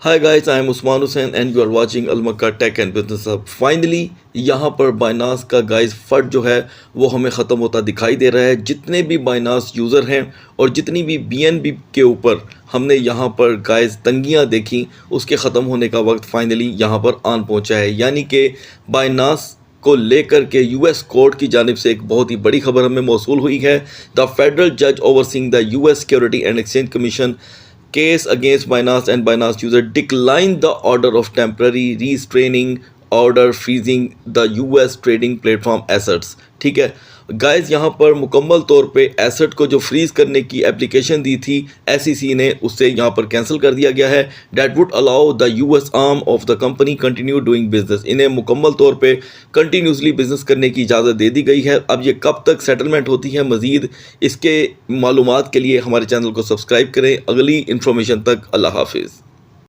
Hi guys, I am Usman Hussain and you are watching Al Makka tech and business hub. Finally यहाँ पर बाइनास का guys फट जो है वो हमें ख़त्म होता दिखाई दे रहा है। जितने भी बाइनास यूज़र हैं और जितनी भी बीएनबी के ऊपर हमने यहाँ पर गाइस तंगियाँ देखी, उसके ख़त्म होने का वक्त फाइनली यहाँ पर आन पहुँचा है। यानी कि बाइनास को लेकर के यूएस कोर्ट की जानिब से एक बहुत ही बड़ी खबर हमें मौसूल हुई है। द फेडरल जज overseeing the US security and exchange commission case against Binance and Binance user declined the order of temporary restraining order freezing the US trading platform assets। ठीक है गाइज, यहाँ पर मुकम्मल तौर पे एसेट को जो फ्रीज करने की एप्लीकेशन दी थी SEC ने, उससे यहाँ पर कैंसिल कर दिया गया है। That would allow the US arm of the company continue doing business. इन्हें मुकम्मल तौर पे कंटिन्यूसली बिजनेस करने की इजाज़त दे दी गई है। अब ये कब तक सेटलमेंट होती है, मज़ीद इसके मालूमात के लिए हमारे चैनल को सब्सक्राइब करें। अगली इन्फॉर्मेशन तक अल्लाह हाफिज़।